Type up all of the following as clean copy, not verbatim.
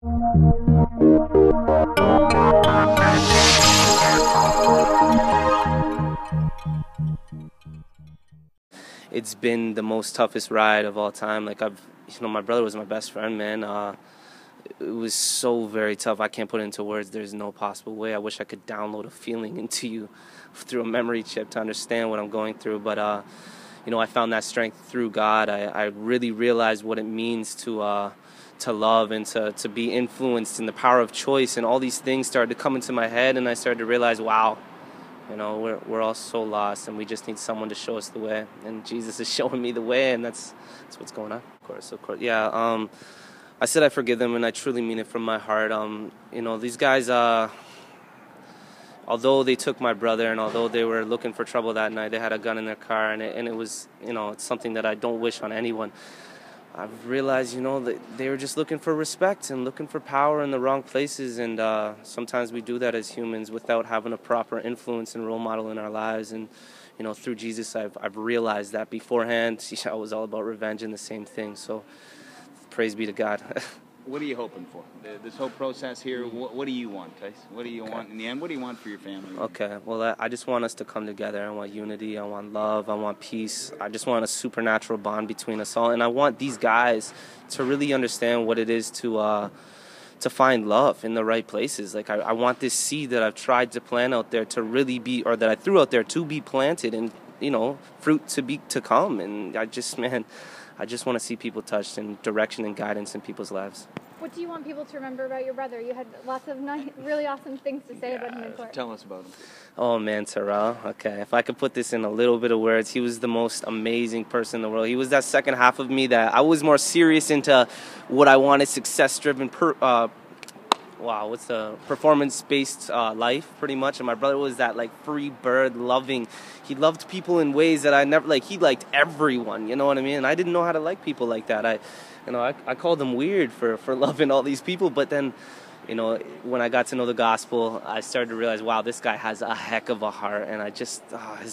It's been the most toughest ride of all time. Like my brother was my best friend, man. It was so very tough. I can't put it into words. There's no possible way. I wish I could download a feeling into you through a memory chip to understand what I'm going through. But I found that strength through God. I really realized what it means to love and to be influenced, and the power of choice, and all these things started to come into my head, and I started to realize, wow, we're all so lost, and we just need someone to show us the way. And Jesus is showing me the way, and that's what's going on. Of course. Yeah. I said I forgive them, and I truly mean it from my heart. These guys, although they took my brother, and although they were looking for trouble that night, they had a gun in their car, and it was, it's something that I don't wish on anyone. I've realized, that they were just looking for respect and looking for power in the wrong places, and sometimes we do that as humans without having a proper influence and role model in our lives. And through Jesus, I've realized that beforehand. I was all about revenge and the same thing. So praise be to God. What are you hoping for? This whole process here, what do you want, Tice? What do you want in the end? What do you want for your family? Okay, well, I just want us to come together. I want unity, I want love, I want peace. I just want a supernatural bond between us all. And I want these guys to really understand what it is to find love in the right places. Like, I want this seed that I've tried to plant out there to really be, or that I threw out there to be planted, and, fruit to come. And I just want to see people touched, and direction and guidance in people's lives. What do you want people to remember about your brother? You had lots of really awesome things to say about him in court. Tell us about him. Oh, man, Terrell. Okay, if I could put this in a little bit of words, he was the most amazing person in the world. He was that second half of me that I was more serious into what I wanted, success-driven, performance-based life, pretty much. And my brother was that, free bird, loving. He loved people in ways that I never, he liked everyone, you know what I mean? And I didn't know how to like people like that. I called him weird for loving all these people. But then, when I got to know the gospel, I started to realize, wow, this guy has a heck of a heart. And his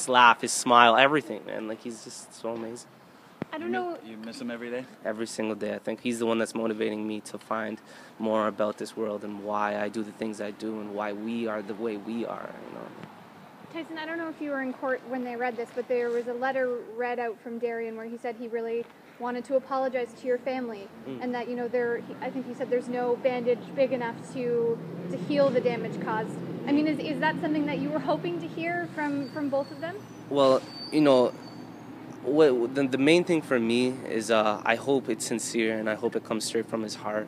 laugh, his smile, everything, man. He's just so amazing. I don't know. You miss him every day? Every single day. I think he's the one that's motivating me to find more about this world and why I do the things I do and why we are the way we are, Tyson, I don't know if you were in court when they read this, but there was a letter read out from Darian where he said he really wanted to apologize to your family, and that, I think he said there's no bandage big enough to heal the damage caused. I mean, is that something that you were hoping to hear from both of them? Well, the main thing for me is I hope it's sincere, and I hope it comes straight from his heart.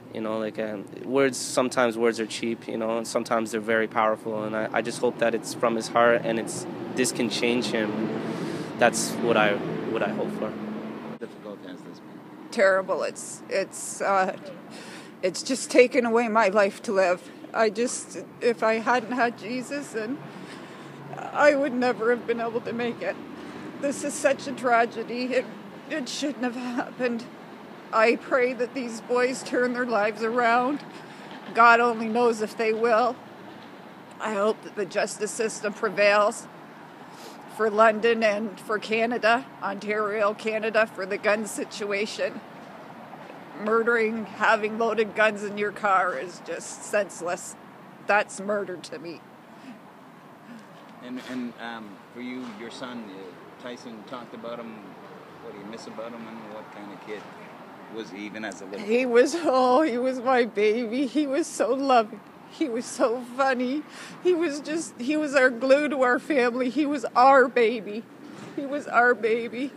Sometimes words are cheap, and sometimes they're very powerful, and I just hope that it's from his heart, and this can change him. That's what I hope for. Difficult as this been? Terrible. It's just taken away my life to live. If I hadn't had Jesus, then I would never have been able to make it. This is such a tragedy. It shouldn't have happened. I pray that these boys turn their lives around. God only knows if they will. I hope that the justice system prevails for London and for Canada, Ontario, Canada, for the gun situation. Murdering, having loaded guns in your car is just senseless. That's murder to me. And for you, your son, Tyson, talked about him. What do you miss about him, and what kind of kid was he, even as a little kid? He was my baby. He was so loving. He was so funny. He was our glue to our family. He was our baby. He was our baby.